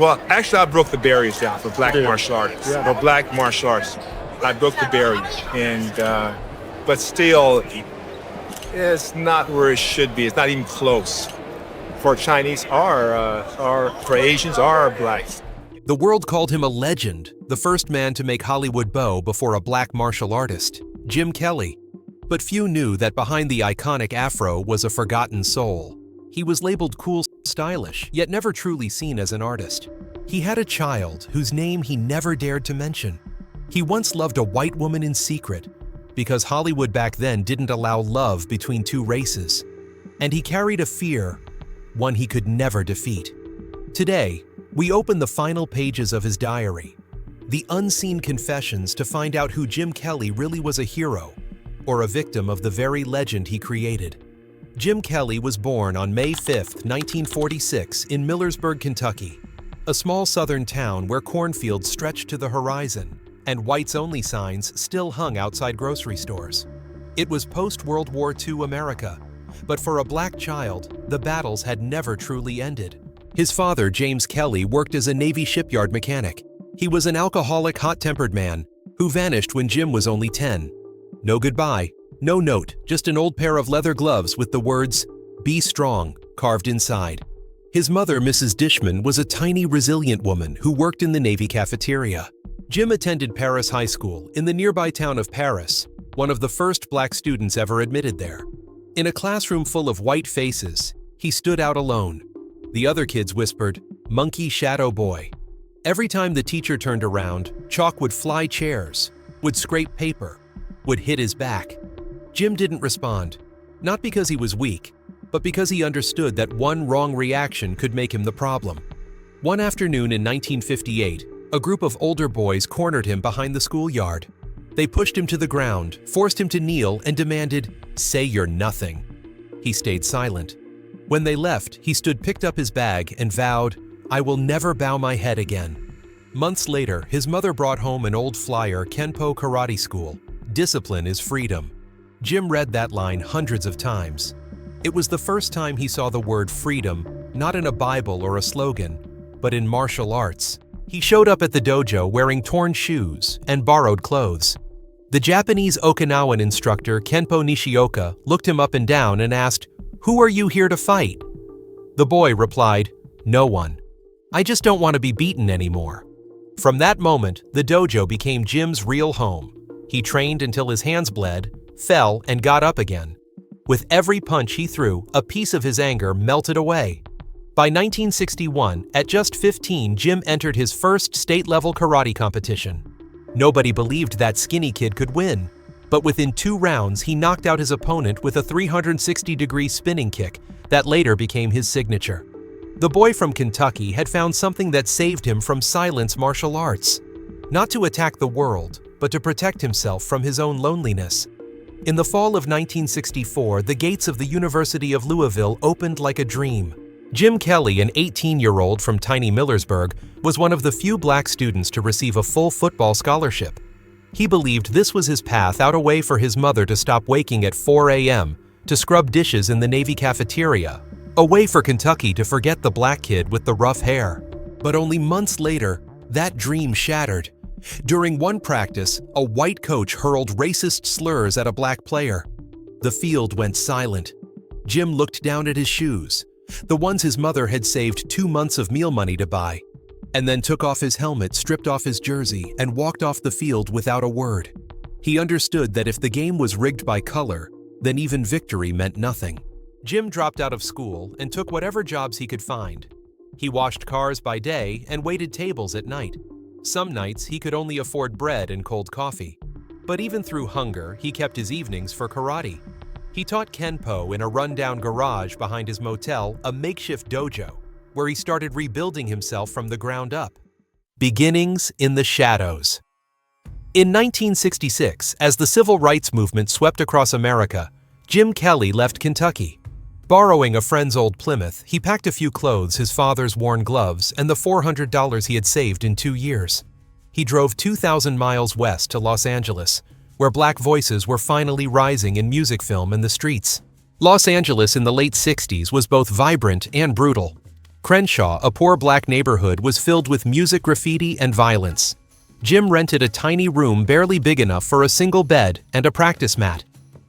Well, actually, I broke the barriers down for black martial artists. Yeah. For black martial arts, I broke the barriers, and but still, it's not where it should be. It's not even close for Chinese or for Asians or blacks. The world called him a legend, the first man to make Hollywood bow before a black martial artist, Jim Kelly. But few knew that behind the iconic afro was a forgotten soul. He was labeled cool, stylish, yet never truly seen as an artist. He had a child whose name he never dared to mention. He once loved a white woman in secret, because Hollywood back then didn't allow love between two races. And he carried a fear, one he could never defeat. Today, we open the final pages of his diary, the unseen confessions to find out who Jim Kelly really was, a hero or a victim of the very legend he created. Jim Kelly was born on May 5, 1946 in Millersburg, Kentucky, a small southern town where cornfields stretched to the horizon and whites-only signs still hung outside grocery stores. It was post-World War II America, but for a black child, the battles had never truly ended. His father, James Kelly, worked as a Navy shipyard mechanic. He was an alcoholic, hot-tempered man who vanished when Jim was only 10. No goodbye, no note, just an old pair of leather gloves with the words, "Be strong," carved inside. His mother, Mrs. Dishman, was a tiny, resilient woman who worked in the Navy cafeteria. Jim attended Paris High School in the nearby town of Paris, one of the first black students ever admitted there. In a classroom full of white faces, he stood out alone. The other kids whispered, "Monkey Shadow Boy." Every time the teacher turned around, chalk would fly chairs, would scrape paper, would hit his back. Jim didn't respond, not because he was weak, but because he understood that one wrong reaction could make him the problem. One afternoon in 1958, a group of older boys cornered him behind the schoolyard. They pushed him to the ground, forced him to kneel, and demanded, "Say you're nothing." He stayed silent. When they left, he picked up his bag and vowed, "I will never bow my head again." Months later, his mother brought home an old flyer, Kenpo Karate School. Discipline is freedom. Jim read that line hundreds of times. It was the first time he saw the word freedom, not in a Bible or a slogan, but in martial arts. He showed up at the dojo wearing torn shoes and borrowed clothes. The Japanese Okinawan instructor, Kenpo Nishioka, looked him up and down and asked, "Who are you here to fight?" The boy replied, "No one. I just don't want to be beaten anymore." From that moment, the dojo became Jim's real home. He trained until his hands bled, fell, and got up again. With every punch he threw, a piece of his anger melted away. By 1961, at just 15, Jim entered his first state-level karate competition. Nobody believed that skinny kid could win, but within 2 rounds, he knocked out his opponent with a 360-degree spinning kick that later became his signature. The boy from Kentucky had found something that saved him from silence martial arts. Not to attack the world, but to protect himself from his own loneliness. In the fall of 1964, the gates of the University of Louisville opened like a dream. Jim Kelly, an 18-year-old from tiny Millersburg, was one of the few black students to receive a full football scholarship. He believed this was his path out, a way for his mother to stop waking at 4 a.m. to scrub dishes in the Navy cafeteria, a way for Kentucky to forget the black kid with the rough hair. But only months later, that dream shattered. During one practice, a white coach hurled racist slurs at a black player. The field went silent. Jim looked down at his shoes, the ones his mother had saved 2 months of meal money to buy, and then took off his helmet, stripped off his jersey, and walked off the field without a word. He understood that if the game was rigged by color, then even victory meant nothing. Jim dropped out of school and took whatever jobs he could find. He washed cars by day and waited tables at night. Some nights he could only afford bread and cold coffee. But even through hunger, he kept his evenings for karate. He taught Kenpo in a rundown garage behind his motel, a makeshift dojo, where he started rebuilding himself from the ground up. Beginnings in the shadows. In 1966, as the civil rights movement swept across America, Jim Kelly left Kentucky. Borrowing a friend's old Plymouth, he packed a few clothes, his father's worn gloves, and the $400 he had saved in 2 years. He drove 2,000 miles west to Los Angeles, where black voices were finally rising in music, film, and the streets. Los Angeles in the late 60s was both vibrant and brutal. Crenshaw, a poor black neighborhood, was filled with music graffiti and violence. Jim rented a tiny room barely big enough for a single bed and a practice mat.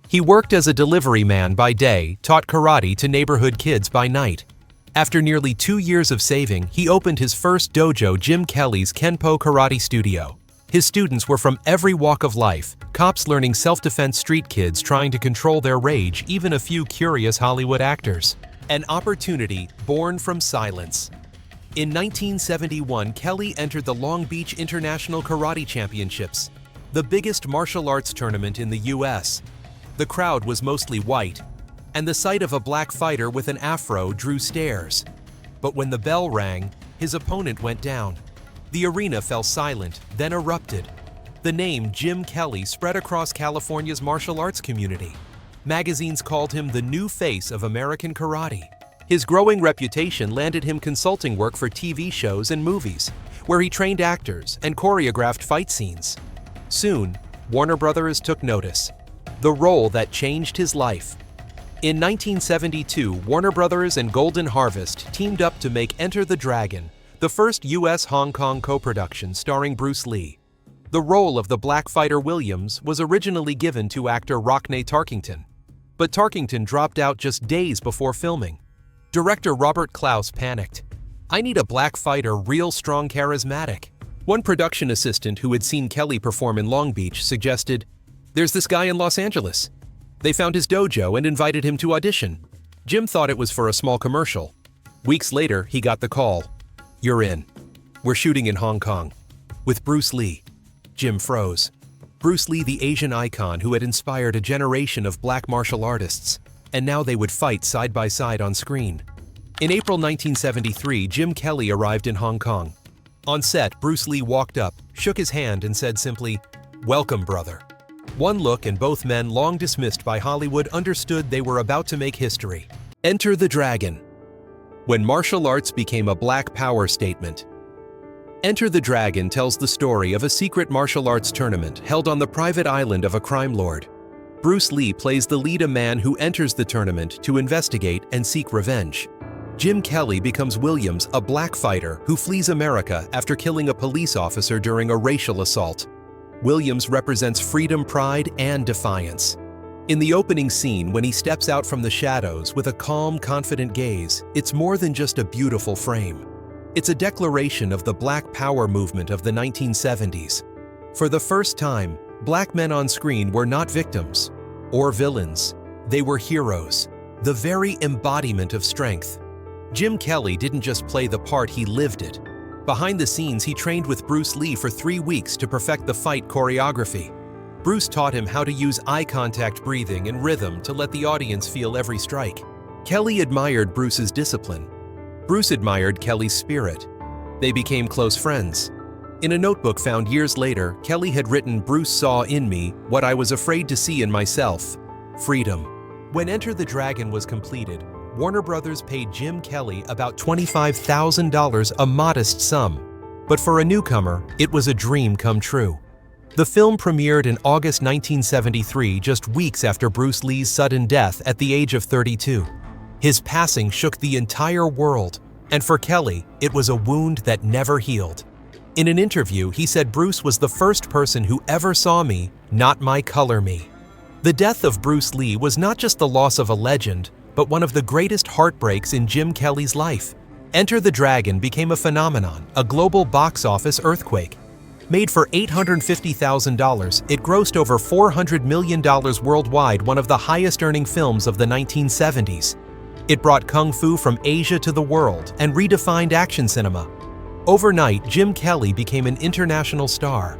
He worked as a delivery man by day, taught karate to neighborhood kids by night. After nearly 2 years of saving, he opened his first dojo, Jim Kelly's Kenpo Karate Studio. His students were from every walk of life, cops learning self-defense, street kids trying to control their rage, even a few curious Hollywood actors. An opportunity born from silence. In 1971, Kelly entered the Long Beach International Karate Championships, the biggest martial arts tournament in the U.S. The crowd was mostly white, and the sight of a black fighter with an afro drew stares. But when the bell rang, his opponent went down. The arena fell silent, then erupted. The name Jim Kelly spread across California's martial arts community. Magazines called him the new face of American karate. His growing reputation landed him consulting work for TV shows and movies, where he trained actors and choreographed fight scenes. Soon, Warner Brothers took notice, the role that changed his life. In 1972, Warner Brothers and Golden Harvest teamed up to make Enter the Dragon, the first U.S.-Hong Kong co-production starring Bruce Lee. The role of the black fighter Williams was originally given to actor Rockne Tarkington, but Tarkington dropped out just days before filming. Director Robert Clouse panicked. "I need a black fighter, real strong, charismatic." One production assistant who had seen Kelly perform in Long Beach suggested, "There's this guy in Los Angeles." They found his dojo and invited him to audition. Jim thought it was for a small commercial. Weeks later, he got the call. "You're in. We're shooting in Hong Kong. With Bruce Lee." Jim froze. Bruce Lee, the Asian icon who had inspired a generation of black martial artists, and now they would fight side by side on screen. In April 1973, Jim Kelly arrived in Hong Kong. On set, Bruce Lee walked up, shook his hand, and said simply, "Welcome, brother." One look and both men, long dismissed by Hollywood, understood they were about to make history. Enter the Dragon. When martial arts became a black power statement. Enter the Dragon tells the story of a secret martial arts tournament held on the private island of a crime lord. Bruce Lee plays the lead, a man who enters the tournament to investigate and seek revenge. Jim Kelly becomes Williams, a black fighter who flees America after killing a police officer during a racial assault. Williams represents freedom, pride, and defiance. In the opening scene, when he steps out from the shadows with a calm, confident gaze, it's more than just a beautiful frame. It's a declaration of the Black Power movement of the 1970s. For the first time, black men on screen were not victims or villains. They were heroes, the very embodiment of strength. Jim Kelly didn't just play the part, he lived it. Behind the scenes, he trained with Bruce Lee for 3 weeks to perfect the fight choreography. Bruce taught him how to use eye contact, breathing, and rhythm to let the audience feel every strike. Kelly admired Bruce's discipline. Bruce admired Kelly's spirit. They became close friends. In a notebook found years later, Kelly had written, "Bruce saw in me what I was afraid to see in myself: freedom." When Enter the Dragon was completed, Warner Brothers paid Jim Kelly about $25,000, a modest sum. But for a newcomer, it was a dream come true. The film premiered in August 1973, just weeks after Bruce Lee's sudden death at the age of 32. His passing shook the entire world, and for Kelly, it was a wound that never healed. In an interview, he said, "Bruce was the first person who ever saw me, not my color me." The death of Bruce Lee was not just the loss of a legend, but one of the greatest heartbreaks in Jim Kelly's life. Enter the Dragon became a phenomenon, a global box office earthquake. Made for $850,000, it grossed over $400 million worldwide, one of the highest-earning films of the 1970s. It brought kung fu from Asia to the world and redefined action cinema. Overnight, Jim Kelly became an international star.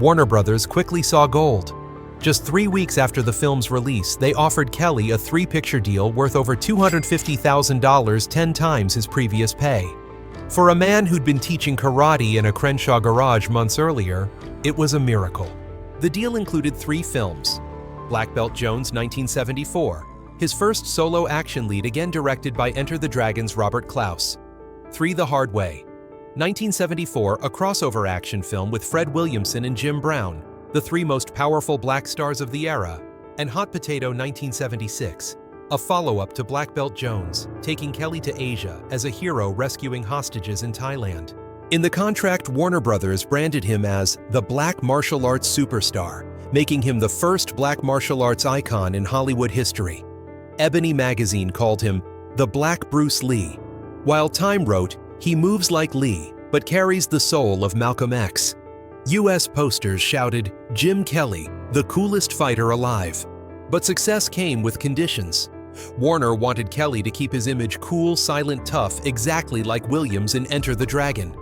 Warner Brothers quickly saw gold. Just 3 weeks after the film's release, they offered Kelly a 3-picture deal worth over $250,000, 10 times his previous pay. For a man who'd been teaching karate in a Crenshaw garage months earlier, it was a miracle. The deal included 3 films: Black Belt Jones, 1974, his first solo action lead, again directed by Enter the Dragon's Robert Clouse; 3 The Hard Way, 1974, a crossover action film with Fred Williamson and Jim Brown, the 3 most powerful black stars of the era; and Hot Potato, 1976, a follow-up to Black Belt Jones, taking Kelly to Asia as a hero rescuing hostages in Thailand. In the contract, Warner Brothers branded him as the Black Martial Arts Superstar, making him the first Black martial arts icon in Hollywood history. Ebony magazine called him the Black Bruce Lee, while Time wrote, "He moves like Lee, but carries the soul of Malcolm X." US posters shouted, "Jim Kelly, the coolest fighter alive." But success came with conditions. Warner wanted Kelly to keep his image cool, silent, tough, exactly like Williams in Enter the Dragon.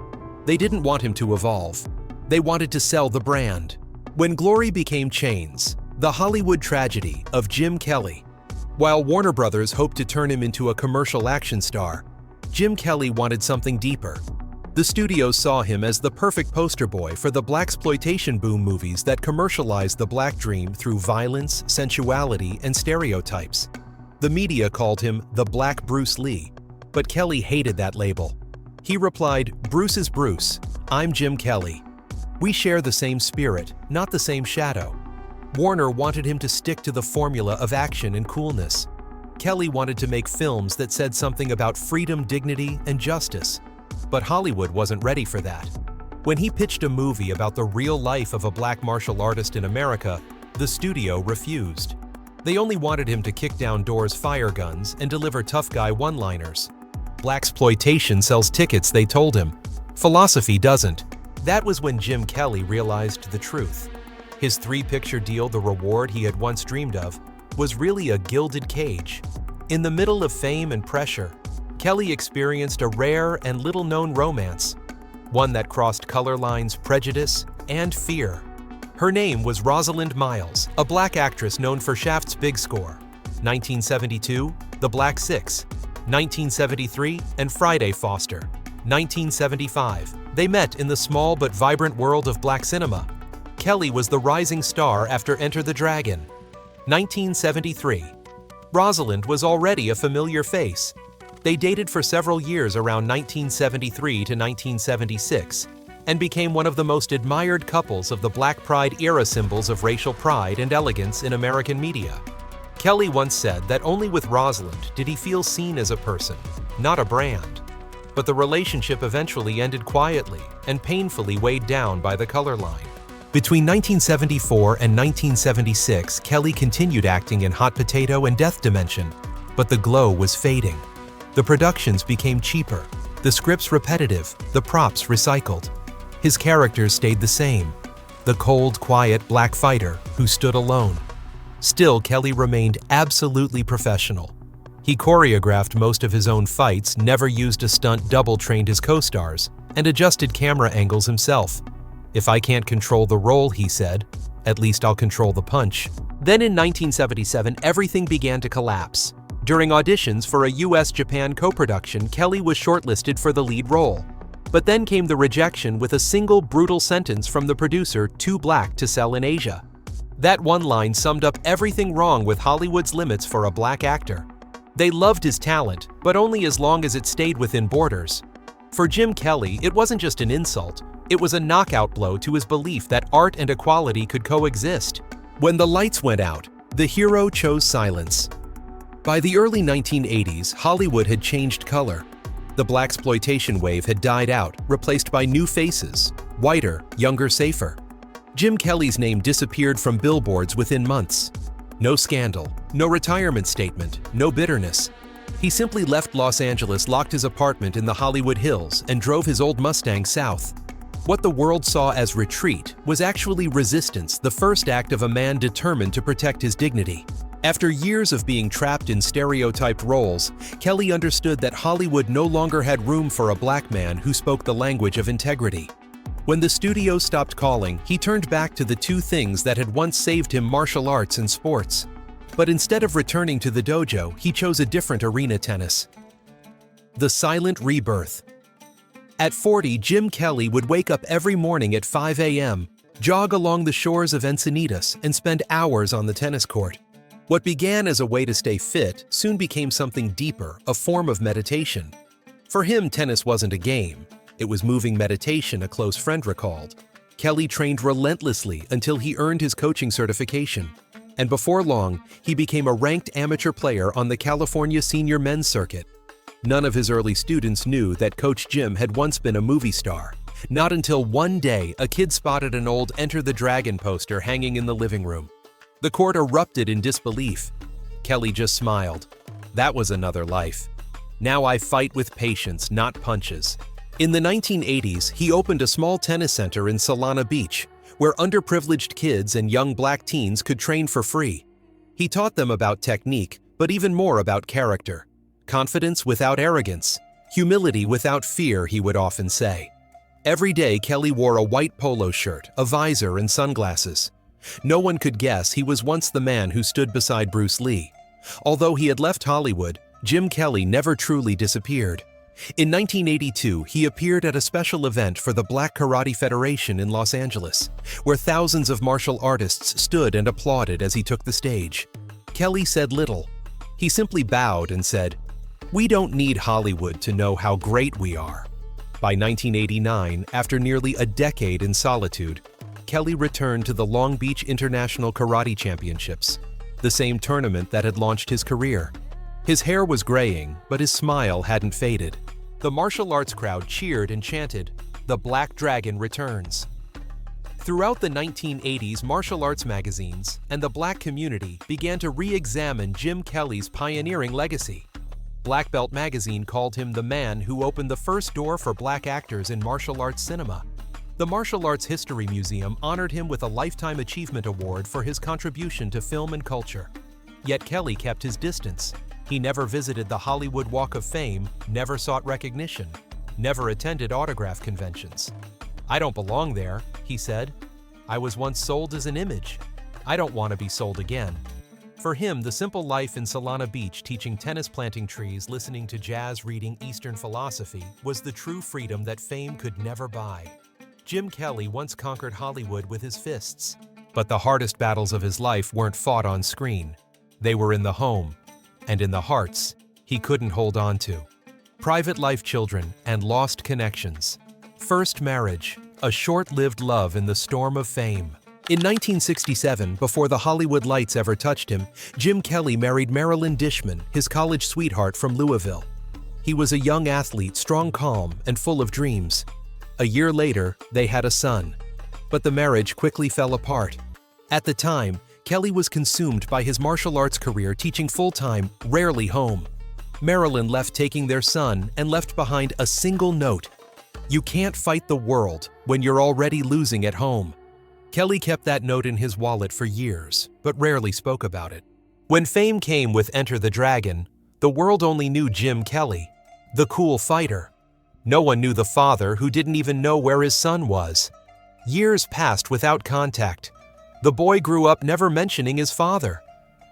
They didn't want him to evolve. They wanted to sell the brand. When glory became chains, the Hollywood tragedy of Jim Kelly. While Warner Brothers hoped to turn him into a commercial action star, Jim Kelly wanted something deeper. The studios saw him as the perfect poster boy for the blaxploitation boom movies that commercialized the black dream through violence, sensuality, and stereotypes. The media called him the Black Bruce Lee, but Kelly hated that label. He replied, "Bruce is Bruce. I'm Jim Kelly. We share the same spirit, not the same shadow." Warner wanted him to stick to the formula of action and coolness. Kelly wanted to make films that said something about freedom, dignity, and justice. But Hollywood wasn't ready for that. When he pitched a movie about the real life of a black martial artist in America, the studio refused. They only wanted him to kick down doors, fire guns, and deliver tough guy one-liners. Blaxploitation sells tickets, they told him. Philosophy doesn't. That was when Jim Kelly realized the truth. His three-picture deal, the reward he had once dreamed of, was really a gilded cage. In the middle of fame and pressure, Kelly experienced a rare and little-known romance, one that crossed color lines, prejudice, and fear. Her name was Rosalind Miles, a black actress known for Shaft's Big Score, 1972, The Black Six, 1973, and Friday Foster, 1975. They met in the small but vibrant world of black cinema. Kelly was the rising star after Enter the Dragon. 1973. Rosalind was already a familiar face. They dated for several years around 1973 to 1976 and became one of the most admired couples of the Black Pride era, symbols of racial pride and elegance in American media. Kelly once said that only with Rosalind did he feel seen as a person, not a brand. But the relationship eventually ended quietly and painfully weighed down by the color line. Between 1974 and 1976, Kelly continued acting in Hot Potato and Death Dimension, but the glow was fading. The productions became cheaper, the scripts repetitive, the props recycled. His characters stayed the same, the cold, quiet black fighter who stood alone. Still, Kelly remained absolutely professional. He choreographed most of his own fights, never used a stunt double, trained his co-stars, and adjusted camera angles himself. "If I can't control the role," he said, "at least I'll control the punch." Then in 1977, everything began to collapse. During auditions for a US-Japan co-production, Kelly was shortlisted for the lead role. But then came the rejection with a single brutal sentence from the producer, "Too black to sell in Asia." That one line summed up everything wrong with Hollywood's limits for a black actor. They loved his talent, but only as long as it stayed within borders. For Jim Kelly, it wasn't just an insult. It was a knockout blow to his belief that art and equality could coexist. When the lights went out, the hero chose silence. By the early 1980s, Hollywood had changed color. The blaxploitation wave had died out, replaced by new faces, whiter, younger, safer. Jim Kelly's name disappeared from billboards within months. No scandal, no retirement statement, no bitterness. He simply left Los Angeles, locked his apartment in the Hollywood Hills, and drove his old Mustang south. What the world saw as retreat was actually resistance, the first act of a man determined to protect his dignity. After years of being trapped in stereotyped roles, Kelly understood that Hollywood no longer had room for a black man who spoke the language of integrity. When the studio stopped calling, he turned back to the two things that had once saved him: martial arts and sports. But instead of returning to the dojo, he chose a different arena: tennis. The silent rebirth. At 40, Jim Kelly would wake up every morning at 5 a.m., jog along the shores of Encinitas, and spend hours on the tennis court. What began as a way to stay fit soon became something deeper, a form of meditation. For him, tennis wasn't a game. It was moving meditation, a close friend recalled. Kelly trained relentlessly until he earned his coaching certification. and before long, he became a ranked amateur player on the California senior men's circuit. None of his early students knew that Coach Jim had once been a movie star. Not until one day, a kid spotted an old Enter the Dragon poster hanging in the living room. The court erupted in disbelief. Kelly just smiled. That was another life. Now I fight with patience, not punches. In the 1980s, he opened a small tennis center in Solana Beach, where underprivileged kids and young black teens could train for free. He taught them about technique, but even more about character. Confidence without arrogance. Humility without fear, he would often say. Every day, Kelly wore a white polo shirt, a visor, and sunglasses. No one could guess he was once the man who stood beside Bruce Lee. Although he had left Hollywood, Jim Kelly never truly disappeared. In 1982, he appeared at a special event for the Black Karate Federation in Los Angeles, where thousands of martial artists stood and applauded as he took the stage. Kelly said little. He simply bowed and said, "We don't need Hollywood to know how great we are." By 1989, after nearly a decade in solitude, Kelly returned to the Long Beach International Karate Championships, the same tournament that had launched his career. His hair was graying, but his smile hadn't faded. The martial arts crowd cheered and chanted, "The Black Dragon returns." Throughout the 1980s, martial arts magazines and the black community began to re-examine Jim Kelly's pioneering legacy. Black Belt magazine called him the man who opened the first door for black actors in martial arts cinema. The Martial Arts History Museum honored him with a Lifetime Achievement Award for his contribution to film and culture. Yet Kelly kept his distance. He never visited the Hollywood Walk of Fame, never sought recognition, never attended autograph conventions. "I don't belong there," he said. "I was once sold as an image. I don't want to be sold again." For him, the simple life in Solana Beach, teaching tennis, planting trees, listening to jazz, reading Eastern philosophy, was the true freedom that fame could never buy. Jim Kelly once conquered Hollywood with his fists. But the hardest battles of his life weren't fought on screen. They were in the home, and in the hearts he couldn't hold on to. Private life, children, and lost connections. First marriage, a short-lived love in the storm of fame. In 1967, before the Hollywood lights ever touched him, Jim Kelly married Marilyn Dishman, his college sweetheart from Louisville. He was a young athlete, strong, calm, and full of dreams. A year later, they had a son. But the marriage quickly fell apart. At the time, Kelly was consumed by his martial arts career, teaching full-time, rarely home. Marilyn left taking their son and left behind a single note: "You can't fight the world when you're already losing at home." Kelly kept that note in his wallet for years, but rarely spoke about it. When fame came with Enter the Dragon, the world only knew Jim Kelly, the cool fighter. No one knew the father who didn't even know where his son was. Years passed without contact. The boy grew up never mentioning his father.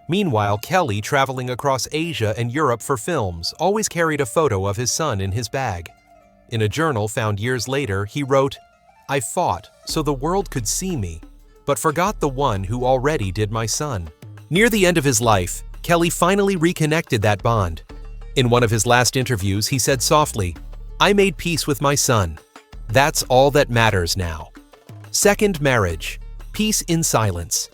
Meanwhile, Kelly, traveling across Asia and Europe for films, always carried a photo of his son in his bag. In a journal found years later, he wrote, "I fought so the world could see me, but forgot the one who already did my son." Near the end of his life, Kelly finally reconnected that bond. In one of his last interviews, he said softly, "I made peace with my son. That's all that matters now." Second marriage, peace in silence.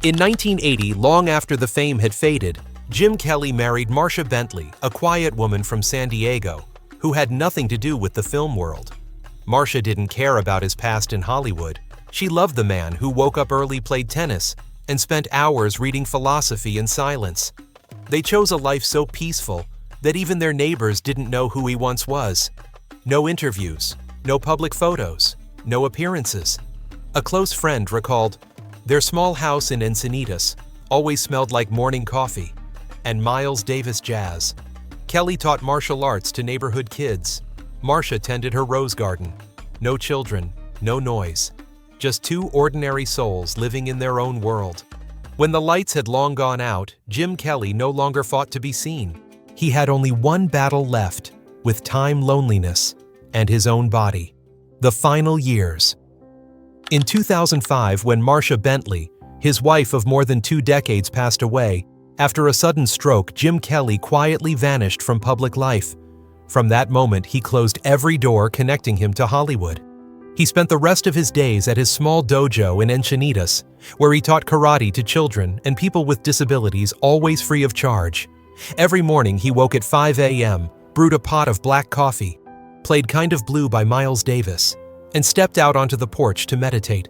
In 1980, long after the fame had faded, Jim Kelly married Marcia Bentley, a quiet woman from San Diego, who had nothing to do with the film world. Marcia didn't care about his past in Hollywood. She loved the man who woke up early, played tennis, and spent hours reading philosophy in silence. They chose a life so peaceful that even their neighbors didn't know who he once was. No interviews, no public photos, no appearances. A close friend recalled, "Their small house in Encinitas always smelled like morning coffee and Miles Davis jazz." Kelly taught martial arts to neighborhood kids. Marcia tended her rose garden. No children, no noise. Just two ordinary souls living in their own world. When the lights had long gone out, Jim Kelly no longer fought to be seen. He had only one battle left, with time, loneliness, and his own body. The final years. In 2005, when Marcia Bentley, his wife of more than 2 decades, passed away, after a sudden stroke, Jim Kelly quietly vanished from public life. From that moment, he closed every door connecting him to Hollywood. He spent the rest of his days at his small dojo in Encinitas, where he taught karate to children and people with disabilities, always free of charge. Every morning he woke at 5 a.m., brewed a pot of black coffee, played Kind of Blue by Miles Davis, and stepped out onto the porch to meditate.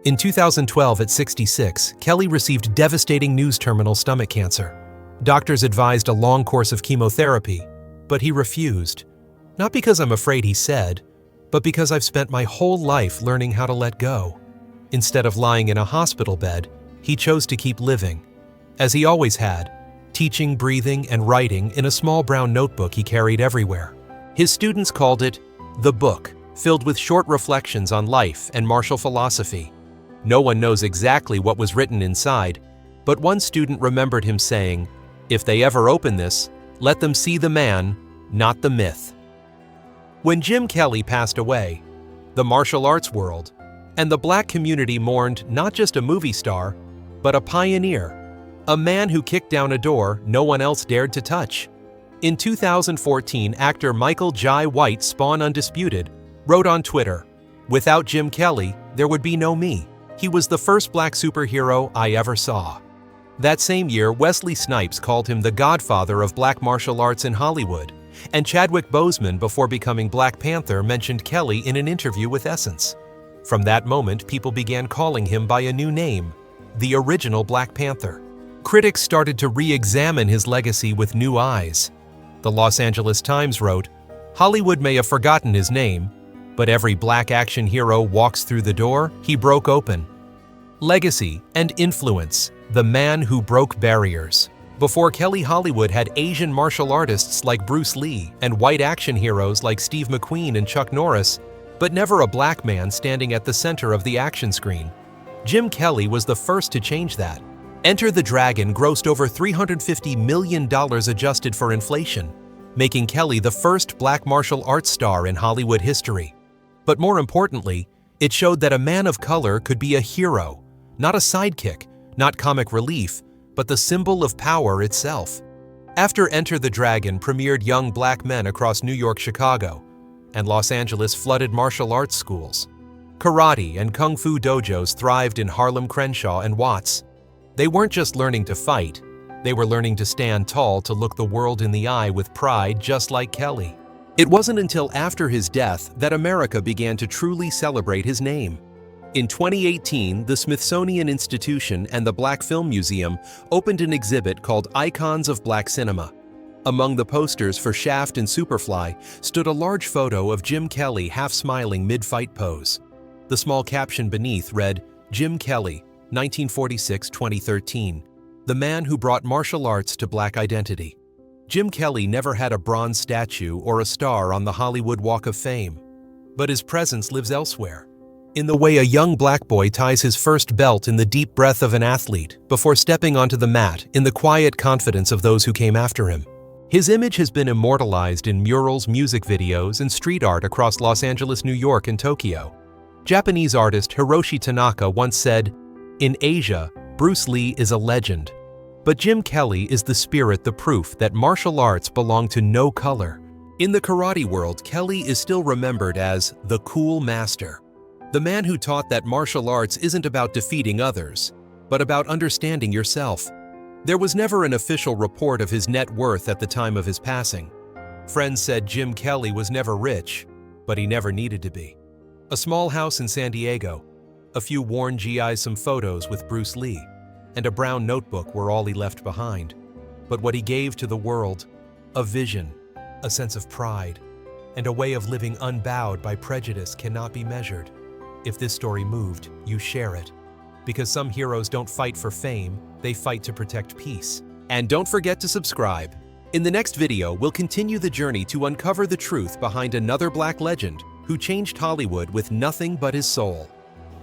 In 2012, at 66, Kelly received devastating news terminal stomach cancer. Doctors advised a long course of chemotherapy, but he refused. Not because I'm afraid, he said, but because I've spent my whole life learning how to let go. Instead of lying in a hospital bed, he chose to keep living, as he always had, teaching, breathing, and writing in a small brown notebook he carried everywhere. His students called it the book, filled with short reflections on life and martial philosophy. No one knows exactly what was written inside, but one student remembered him saying, "If they ever open this, let them see the man, not the myth." When Jim Kelly passed away, the martial arts world and the black community mourned not just a movie star, but a pioneer, a man who kicked down a door no one else dared to touch. In 2014, actor Michael Jai White, Spawn Undisputed, wrote on Twitter, "Without Jim Kelly, there would be no me. He was the first black superhero I ever saw." That same year, Wesley Snipes called him the godfather of black martial arts in Hollywood, and Chadwick Boseman, before becoming Black Panther, mentioned Kelly in an interview with Essence. From that moment, people began calling him by a new name, the original Black Panther. Critics started to re-examine his legacy with new eyes. The Los Angeles Times wrote, "Hollywood may have forgotten his name, but every black action hero walks through the door he broke open." Legacy and influence, the man who broke barriers. Before Kelly, Hollywood had Asian martial artists like Bruce Lee and white action heroes like Steve McQueen and Chuck Norris, but never a black man standing at the center of the action screen. Jim Kelly was the first to change that. Enter the Dragon grossed over $350 million adjusted for inflation, making Kelly the first black martial arts star in Hollywood history. But more importantly, it showed that a man of color could be a hero, not a sidekick, not comic relief, but the symbol of power itself. After Enter the Dragon premiered, young black men across New York, Chicago, and Los Angeles flooded martial arts schools. Karate and kung fu dojos thrived in Harlem, Crenshaw, and Watts. They weren't just learning to fight, they were learning to stand tall, to look the world in the eye with pride, just like Kelly. It wasn't until after his death that America began to truly celebrate his name. In 2018, the Smithsonian Institution and the Black Film Museum opened an exhibit called Icons of Black Cinema. Among the posters for Shaft and Superfly stood a large photo of Jim Kelly half-smiling mid-fight pose. The small caption beneath read, "Jim Kelly, 1946-2013, the man who brought martial arts to black identity." Jim Kelly never had a bronze statue or a star on the Hollywood Walk of Fame, but his presence lives elsewhere, in the way a young black boy ties his first belt in the deep breath of an athlete before stepping onto the mat, in the quiet confidence of those who came after him. His image has been immortalized in murals, music videos, and street art across Los Angeles, New York, and Tokyo. Japanese artist Hiroshi Tanaka once said, "In Asia, Bruce Lee is a legend, but Jim Kelly is the spirit, the proof that martial arts belong to no color." In the karate world, Kelly is still remembered as the cool master, the man who taught that martial arts isn't about defeating others, but about understanding yourself. There was never an official report of his net worth at the time of his passing. Friends said Jim Kelly was never rich, but he never needed to be. A small house in San Diego, a few worn GIs, some photos with Bruce Lee, and a brown notebook were all he left behind. But what he gave to the world, a vision, a sense of pride, and a way of living unbowed by prejudice, cannot be measured. If this story moved, you share it. Because some heroes don't fight for fame, they fight to protect peace. And don't forget to subscribe. In the next video, we'll continue the journey to uncover the truth behind another black legend who changed Hollywood with nothing but his soul.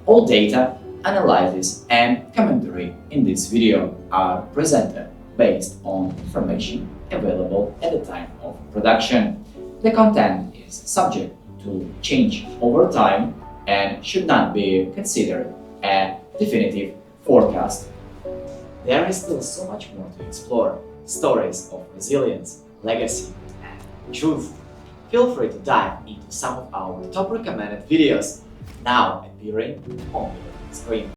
All data, analysis, and commentary in this video are presented based on information available at the time of production. The content is subject to change over time and should not be considered a definitive forecast. There is still so much more to explore. Stories of resilience, legacy, and truth. Feel free to dive into some of our top recommended videos now appearing on your screen.